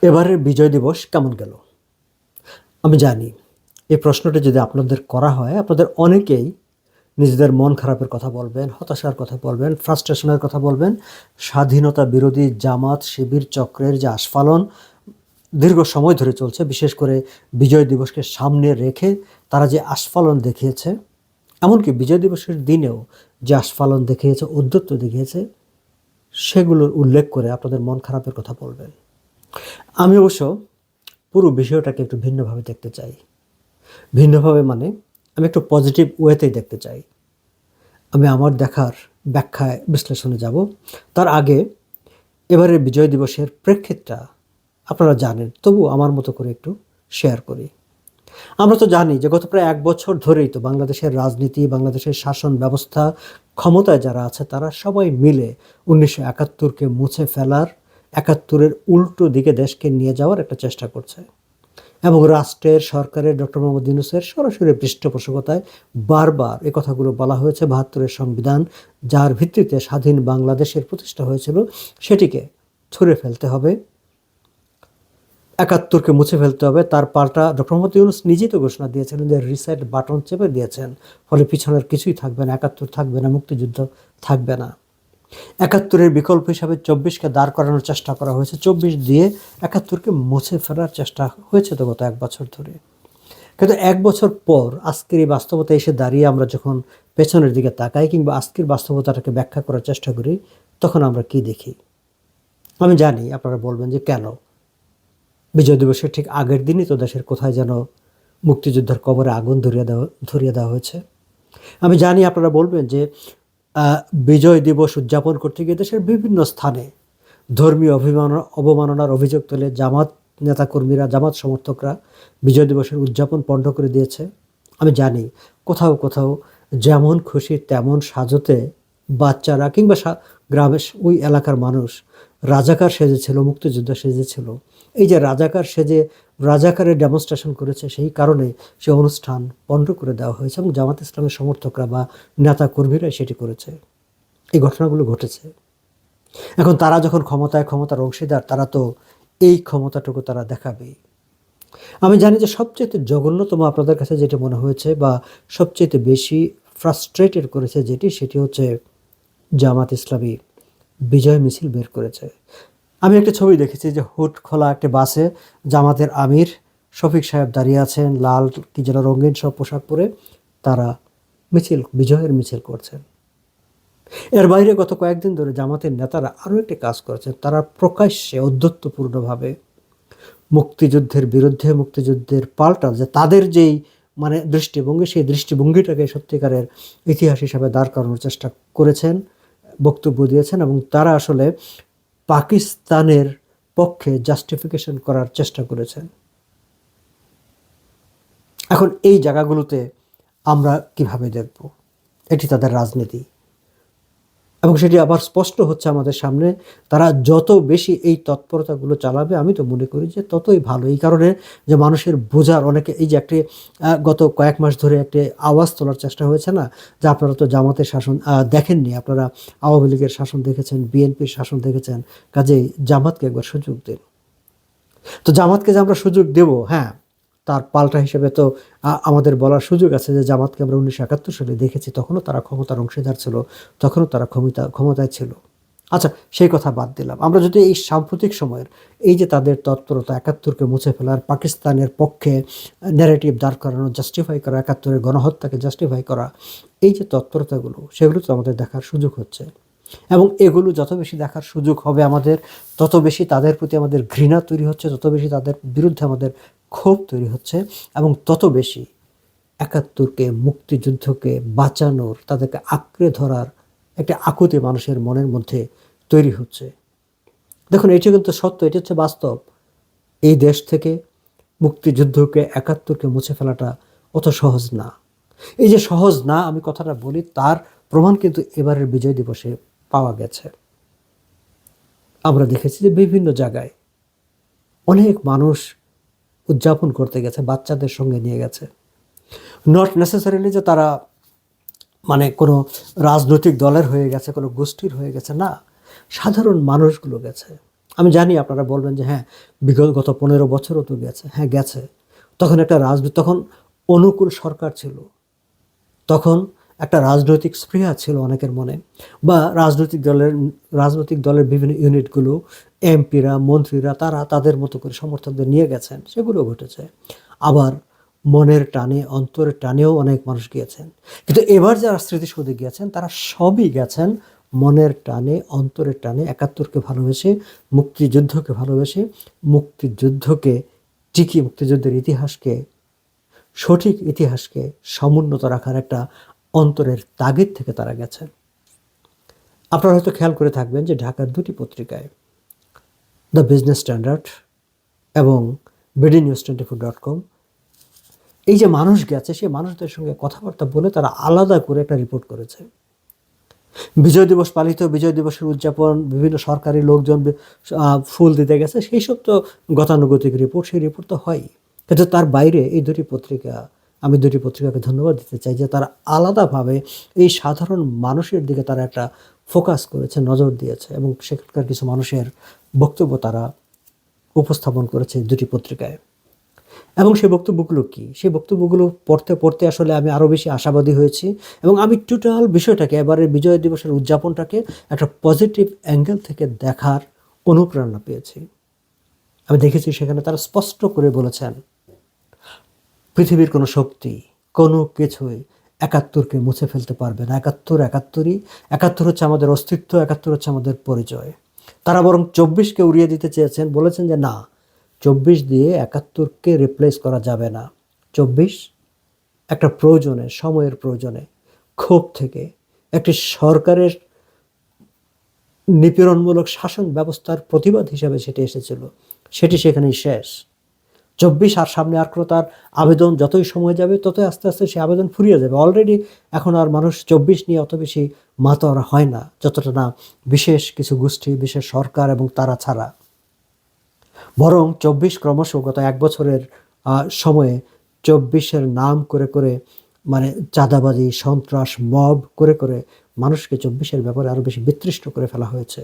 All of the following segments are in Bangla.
এবারের বিজয় দিবস কেমন গেল? আমি জানি এই প্রশ্নটা যদি আপনাদের করা হয়, আপনাদের অনেকেই নিজেদের মন খারাপের কথা বলবেন, হতাশার কথা বলবেন, ফ্রাস্ট্রেশনের কথা বলবেন। স্বাধীনতা বিরোধী জামাত শিবির চক্রের যে আস্ফালন দীর্ঘ সময় ধরে চলছে, বিশেষ করে বিজয় দিবসকে সামনে রেখে তারা যে আস্ফালন দেখিয়েছে, এমনকি বিজয় দিবসের দিনেও যে আস্ফালন দেখিয়েছে, ঔদ্ধত্য দেখিয়েছে, সেগুলোর উল্লেখ করে আপনাদের মন খারাপের কথা বলবেন। আমি অবশ্য পুরো বিষয়টাকে একটু ভিন্নভাবে দেখতে চাই। ভিন্নভাবে মানে আমি একটু পজিটিভ ওয়েতেই দেখতে চাই। আমি আমার দেখার ব্যাখ্যায় বিশ্লেষণে যাব। তার আগে এবারের বিজয় দিবসের প্রেক্ষিতটা আপনারা জানেন, তবু আমার মতো করে একটু শেয়ার করি। আমরা তো জানি যে গত প্রায় 1 বছর ধরেই তো বাংলাদেশের রাজনীতি, বাংলাদেশের শাসন ব্যবস্থা, ক্ষমতায় যারা আছে তারা সবাই মিলে 1971কে মুছে ফেলার, 71-এর উল্টো দিকে দেশকে নিয়ে যাওয়ার একটা চেষ্টা করছে। এবং রাষ্ট্রের, সরকারের, ডক্টর মোহাম্মদ ইউনূসের সরাসরি পৃষ্ঠপোষকতায় বারবার এ কথাগুলো বলা হয়েছে। 72-এর সংবিধান, যার ভিত্তিতে স্বাধীন বাংলাদেশের প্রতিষ্ঠা হয়েছিল, সেটিকে ছুঁড়ে ফেলতে হবে, 71কে মুছে ফেলতে হবে। তার পাল্টা ডক্টর মোহাম্মদ ইউনূস নিজেই তো ঘোষণা দিয়েছিলেন যে রিসেট বাটন চেপে দিয়েছেন, ফলে পিছনের কিছুই থাকবে না, 71 থাকবে না, মুক্তিযুদ্ধ থাকবে না। 71-এর বিকল্প হিসাবে 24কে দাঁড় করানোর চেষ্টা করা হয়েছে, 24 দিয়ে 71কে মুছে ফেলার চেষ্টা হয়েছে তো গত 1 বছর ধরে। কিন্তু 1 বছর পর আজকের এই বাস্তবতা এসে দাঁড়িয়ে আমরা যখন পেছনের দিকে তাকাই কিংবা আজকের বাস্তবতাটাকে ব্যাখ্যা করার চেষ্টা করি, তখন আমরা কি দেখি? আমি জানি আপনারা বলবেন যে কেন বিজয় দিবসের ঠিক আগের দিনই তো দেশের কোথায় যেন মুক্তিযোদ্ধার কবরে আগুন ধরিয়ে দেওয়া হয়েছে। আমি জানি আপনারা বলবেন যে বিজয় দিবস উদযাপন করতে গিয়ে দেশের বিভিন্ন স্থানে ধর্মীয় অবমাননার অভিযোগ তুলে জামাত নেতাকর্মীরা, জামাত সমর্থকরা বিজয় দিবসের উদযাপন পণ্ড করে দিয়েছে। আমি জানি কোথাও কোথাও যেমন খুশি তেমন সাজতে বাচ্চারা কিংবা গ্রামের ওই এলাকার মানুষ রাজাকার সেজেছিল, মুক্তিযোদ্ধা সেজেছিল। এই যে রাজাকার সেজে রাজাকারের ডেমনস্ট্রেশন করেছে, সেই কারণে সে অনুষ্ঠান পণ্ড করে দেওয়া হয়েছে এবং জামাত ইসলামের সমর্থকরা বা নেতা কর্মীরাই সেটি করেছে। এই ঘটনাগুলো ঘটেছে। এখন তারা যখন ক্ষমতার অংশীদার, তারা তো এই ক্ষমতাটুকু তারা দেখাবেই। আমি জানি যে সবচেয়ে জঘন্যতম আপনাদের কাছে যেটি মনে হয়েছে বা সবচেয়ে বেশি ফ্রাস্ট্রেটেড করেছে যেটি, সেটি হচ্ছে জামাত ইসলামী বিজয় মিছিল বের করেছে। আমি একটা ছবি দেখেছি যে হুড খোলা একটা বাসে জামাতের আমির শফিক সাহেব দাঁড়িয়ে আছেন, লাল কি যেন রঙিন সব পোশাক পরে তারা বিজয়ের মিছিল করছেন। এর বাইরে গত কয়েকদিন ধরে জামাতের নেতারা আরও একটি কাজ করেছেন। তারা প্রকাশ্যে ঔদ্ধত্যপূর্ণভাবে মুক্তিযুদ্ধের বিরুদ্ধে, মুক্তিযুদ্ধের পাল্টা যে তাদের যেই দৃষ্টিভঙ্গি, সেই দৃষ্টিভঙ্গিটাকে সত্যিকারের ইতিহাস হিসাবে দাঁড় করানোর চেষ্টা করেছেন, বক্তব্য দিয়েছেন এবং তারা আসলে পাকিস্তানের পক্ষে জাস্টিফিকেশন করার চেষ্টা করেছেন। এখন এই জায়গাগুলোতে আমরা কিভাবে দেখব? এটি তাদের রাজনীতি এবং সেটি আবার স্পষ্ট হচ্ছে আমাদের সামনে। তারা যত বেশি এই তৎপরতাগুলো চালাবে, আমি তো মনে করি যে ততই ভালো। এই কারণে যে মানুষের বোঝার অনেকে, এই যে একটি গত কয়েক মাস ধরে একটি আওয়াজ তোলার চেষ্টা হয়েছে না, যে আপনারা তো জামাতের শাসন দেখেননি, আপনারা আওয়ামী লীগের শাসন দেখেছেন, বিএনপির শাসন দেখেছেন, কাজেই জামাতকে একবার সুযোগ দিন। তো জামাতকে যে আমরা সুযোগ দেব, হ্যাঁ, তার পাল্টা হিসেবে তো আমাদের বলার সুযোগ আছে যে জামাতকে আমরা 1971 সালে দেখেছি, তখনও তারা ক্ষমতার অংশীদার ছিল, তখনও তারা ক্ষমতায় ছিল। আচ্ছা, সেই কথা বাদ দিলাম। আমরা যদি এই সাম্প্রতিক সময়ের এই যে তাদের তৎপরতা, 71কে মুছে ফেলার, পাকিস্তানের পক্ষে ন্যারেটিভ দাঁড় করানো, জাস্টিফাই করা, 71-এর গণহত্যাকে জাস্টিফাই করা, এই যে তৎপরতাগুলো, সেগুলো তো আমাদের দেখার সুযোগ হচ্ছে। এবং এগুলো যত বেশি দেখার সুযোগ হবে আমাদের, তত বেশি তাদের প্রতি আমাদের ঘৃণা তৈরি হচ্ছে, তত বেশি তাদের বিরুদ্ধে আমাদের ক্ষোভ তৈরি হচ্ছে এবং তত বেশি 71কে, মুক্তিযুদ্ধকে বাঁচানোর, তাদেরকে আঁকড়ে ধরার একটা আকুতি মানুষের মনের মধ্যে তৈরি হচ্ছে। দেখুন, এটি কিন্তু সত্য, এটি হচ্ছে বাস্তব। এই দেশ থেকে মুক্তিযুদ্ধকে, 71কে মুছে ফেলাটা অত সহজ না। এই যে সহজ না আমি কথাটা বলি, তার প্রমাণ কিন্তু এবারের বিজয় দিবসে পাওয়া গেছে। আমরা দেখেছি যে বিভিন্ন জায়গায় অনেক মানুষ উদযাপন করতে গেছে, বাচ্চাদের সঙ্গে নিয়ে গেছে। নট নেসেসারিলি যে তারা কোনো রাজনৈতিক দলের হয়ে গেছে, কোনো গোষ্ঠীর হয়ে গেছে, না, সাধারণ মানুষগুলো গেছে। আমি জানি আপনারা বলবেন যে হ্যাঁ, গত 15 বছরও তো গেছে। হ্যাঁ, গেছে। তখন একটা তখন অনুকূল সরকার ছিল। তখন একটা রাজনৈতিক স্পৃহা ছিল অনেকের মনে, বা রাজনৈতিক দলের বিভিন্ন ইউনিটগুলো, এমপিরা, মন্ত্রীরা, তারা তাদের মতো করে সমর্থকদের নিয়ে গেছেন, সেগুলো ঘটেছে। আবার মনের টানে, অন্তরের টানেও অনেক মানুষ গিয়েছেন। কিন্তু এবার যারা স্মৃতিসৌধে গিয়েছেন তারা সবই গেছেন মনের টানে, অন্তরের টানে, একাত্তরকে ভালোবেসে, মুক্তিযুদ্ধকে ভালোবেসে, মুক্তিযুদ্ধকে টিকিয়ে, মুক্তিযুদ্ধের ইতিহাসকে, সঠিক ইতিহাসকে সমুন্নত রাখার একটা অন্তরের তাগিদ থেকে তারা গেছেন। আপনারা হয়তো খেয়াল করে থাকবেন যে ঢাকার দুটি পত্রিকায়, দ্য বিজনেস স্ট্যান্ডার্ড এবং BDNews24.com, এই যে মানুষ গেছে, সেই মানুষদের সঙ্গে কথাবার্তা বলে তারা আলাদা করে একটা রিপোর্ট করেছে। বিজয় দিবস পালিত, বিজয় দিবসের উদযাপন, বিভিন্ন সরকারি লোকজন ফুল দিতে গেছে, সেই সব তো গতানুগতিক রিপোর্ট, সেই রিপোর্ট তো হয়। কিন্তু তার বাইরে এই দুটি পত্রিকা, আমি দুটি পত্রিকাকে ধন্যবাদ দিতে চাই যে তারা আলাদাভাবে এই সাধারণ মানুষের দিকে তারা একটা ফোকাস করেছে, নজর দিয়েছে, এবং সেখানকার কিছু মানুষের বক্তব্য তারা উপস্থাপন করেছে দুটি পত্রিকায়। এবং সেই বক্তব্যগুলো কি, সেই বক্তব্যগুলো পড়তে পড়তে আসলে আমি আরও বেশি আশাবাদী হয়েছি, এবং আমি টোটাল বিষয়টাকে, এবারের বিজয় দিবসের উদযাপনটাকে একটা পজিটিভ অ্যাঙ্গেল থেকে দেখার অনুপ্রেরণা পেয়েছি। আমি দেখেছি সেখানে তারা স্পষ্ট করে বলেছেন, পৃথিবীর কোনো শক্তি, কোনো কিছুই একাত্তরকে মুছে ফেলতে পারবে না। একাত্তর হচ্ছে আমাদের অস্তিত্ব, একাত্তর হচ্ছে আমাদের পরিচয়। তারা বরং 24কে উড়িয়ে দিতে চেয়েছেন, বলেছেন যে না, 24 দিয়ে একাত্তরকে রিপ্লেস করা যাবে না। 24 একটা প্রয়োজনে, সময়ের প্রয়োজনে, ক্ষোভ থেকে, একটি সরকারের নিপীড়নমূলক শাসন ব্যবস্থার প্রতিবাদ হিসাবে সেটি এসেছিল, সেটি সেখানেই শেষ। 24 আর সামনে আর কোনো তার আবেদন, যতই সময় যাবে ততই আস্তে আস্তে সে আবেদন ফুরিয়ে যাবে। অলরেডি এখন আর মানুষ 24 নিয়ে অত বেশি মাতোয়ারা হয় না, যতটা না বিশেষ কিছু গোষ্ঠী, বিশেষ সরকার এবং তারা ছাড়া। বরং 24 ক্রমশ গত 1 বছরের সময়ে 24-এর নাম করে করে, মানে চাঁদাবাজি, সন্ত্রাস, মব করে করে মানুষকে 24-এর ব্যাপারে আরও বেশি বিতৃষ্ট করে ফেলা হয়েছে।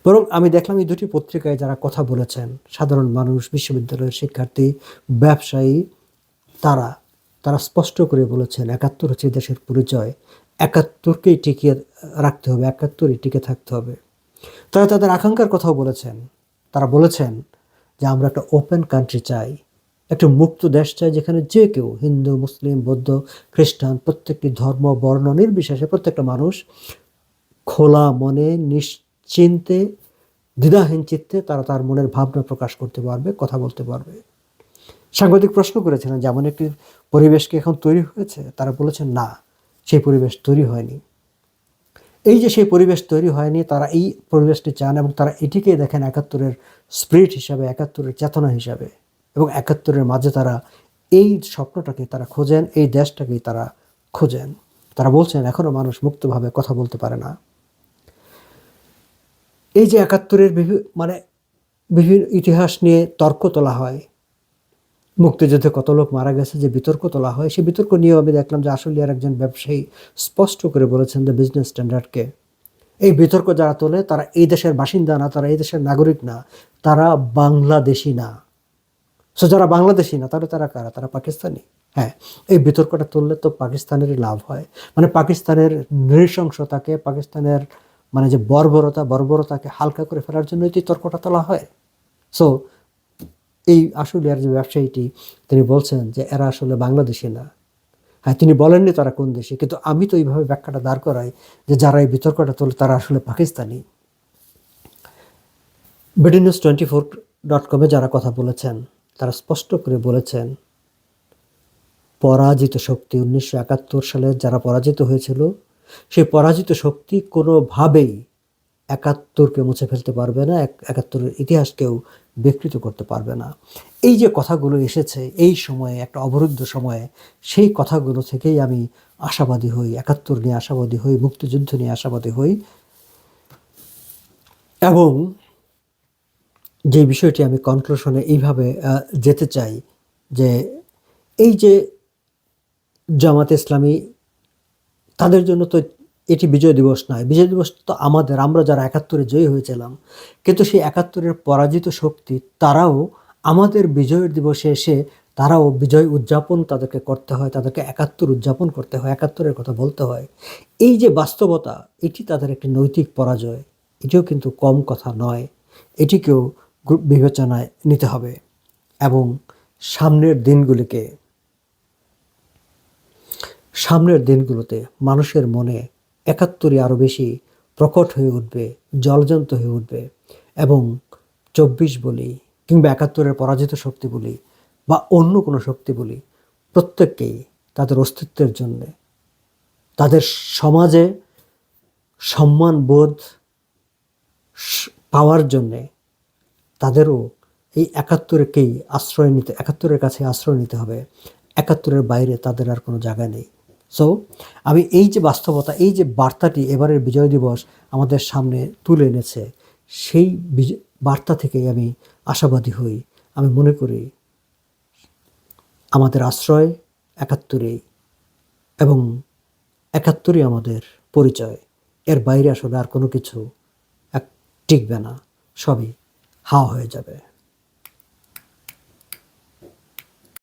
বরং আমি দেখলাম এই দুটি পত্রিকায় যারা কথা বলেছেন, সাধারণ মানুষ, বিশ্ববিদ্যালয়ের শিক্ষার্থী, ব্যবসায়ী, তারা তারা স্পষ্ট করে বলেছেন একাত্তর হচ্ছে দেশের পরিচয়, একাত্তরকেই টিকিয়ে রাখতে হবে, একাত্তরই টিকে থাকতে হবে। তারা তাদের আকাঙ্ক্ষার কথাও বলেছেন। তারা বলেছেন যে আমরা একটা ওপেন কান্ট্রি চাই, একটা মুক্ত দেশ চাই, যেখানে যে কেউ, হিন্দু, মুসলিম, বৌদ্ধ, খ্রিস্টান, প্রত্যেকটি ধর্ম, বর্ণ নির্বিশেষে প্রত্যেকটা মানুষ খোলা মনে, নিশ্চিন্তে, দ্বিধাহীন চিত্তে তারা তার মনের ভাবনা প্রকাশ করতে পারবে, কথা বলতে পারবে। সাংবাদিক প্রশ্ন করেছিলেন যেমন একটি পরিবেশ কি এখন তৈরি হয়েছে? তারা বলেছেন না, সেই পরিবেশ তৈরি হয়নি। এই যে সেই পরিবেশ তৈরি হয়নি, তারা এই পরিবেশটি চান, এবং তারা এটিকেই দেখেন একাত্তরের স্পিরিট হিসাবে, একাত্তরের চেতনা হিসাবে, এবং একাত্তরের মাঝে তারা এই স্বপ্নটাকে তারা খোঁজেন, এই দেশটাকেই তারা খোঁজেন। তারা বলছেন এখনও মানুষ মুক্তভাবে কথা বলতে পারে না। এই যে একাত্তরের বিভিন্ন ইতিহাস নিয়ে তর্ক তোলা হয়, মুক্তিযুদ্ধে কত লোক মারা গেছে যে বিতর্ক তোলা হয়, সেই বিতর্ক নিয়েও আমি দেখলাম যে আশুলিয়ার একজন ব্যবসায়ী স্পষ্ট করে বলেছেন দ্য বিজনেস স্ট্যান্ডার্ডকে, এই বিতর্ক যারা তোলে তারা এই দেশের বাসিন্দা না, তারা এই দেশের নাগরিক না, তারা বাংলাদেশি না। সো যারা বাংলাদেশি না, তাহলে তারা কারা? তারা পাকিস্তানি। হ্যাঁ, এই বিতর্কটা তুললে তো পাকিস্তানেরই লাভ হয়, মানে পাকিস্তানের নৃশংসতাকে, পাকিস্তানের যে বর্বরতাকে হালকা করে ফেলার জন্য এই তর্কটা তোলা হয়। সো এই আশুলিয়ার যে ব্যবসায়ীটি, তিনি বলছেন যে এরা আসলে বাংলাদেশি না। হ্যাঁ, তিনি বলেননি তারা কোন দেশে, কিন্তু আমি তো এইভাবে ব্যাখ্যাটা দাঁড় করাই যে যারা এই বিতর্কটা তোলে তারা আসলে পাকিস্তানি। BDNews24.com যারা কথা বলেছেন, তারা স্পষ্ট করে বলেছেন পরাজিত শক্তি, 1971 সালে যারা পরাজিত হয়েছিল, সেই পরাজিত শক্তি কোনোভাবেই একাত্তরকে মুছে ফেলতে পারবে না, একাত্তরের ইতিহাসকেও বিকৃত করতে পারবে না। এই যে কথাগুলো এসেছে এই সময়ে, একটা অবরুদ্ধ সময়ে, সেই কথাগুলো থেকেই আমি আশাবাদী হই, একাত্তর নিয়ে আশাবাদী হই, মুক্তিযুদ্ধ নিয়ে আশাবাদী হই। এবং যে বিষয়টি আমি কনক্লুশনে এইভাবে যেতে চাই যে এই যে জামাতে ইসলামী, তাদের জন্য তো এটি বিজয় দিবস নয়। বিজয় দিবস তো আমাদের, আমরা যারা ৭১-এ জয়ী হয়েছিলাম। কিন্তু সেই ৭১-এর পরাজিত শক্তি তারাও আমাদের বিজয়ের দিবসে এসে তারাও বিজয় উদযাপন তাদেরকে করতে হয়, তাদেরকে ৭১ উদযাপন করতে হয়, ৭১-এর কথা বলতে হয়। এই যে বাস্তবতা, এটি তাদের একটি নৈতিক পরাজয়। এটিও কিন্তু কম কথা নয়। এটিকেও বিবেচনায় নিতে হবে এবং সামনের দিনগুলিকে, সামনের দিনগুলোতে মানুষের মনে ৭১-ই আরও বেশি প্রকট হয়ে উঠবে, জলজ্যান্ত হয়ে উঠবে এবং ২৪ বলি কিংবা ৭১-এর পরাজিত শক্তি বলি বা অন্য কোনো শক্তি বলি, প্রত্যেককেই তাদের অস্তিত্বের জন্যে, তাদের সমাজে সম্মানবোধ পাওয়ার জন্যে তাদেরও এই ৭১-কেই আশ্রয় নিতে, ৭১-এর কাছে আশ্রয় নিতে হবে। ৭১-এর বাইরে তাদের আর কোনো জায়গা নেই। সো আমি এই যে বাস্তবতা, এই যে বার্তাটি এবারের বিজয় দিবস আমাদের সামনে তুলে এনেছে, সেই বার্তা থেকেই আমি আশাবাদী হই। আমি মনে করি আমাদের আশ্রয় ৭১-এই এবং ৭১-ই আমাদের পরিচয়। এর বাইরে আসলে আর কোনো কিছু টিকবে না, সবই হাওয়া হয়ে যাবে।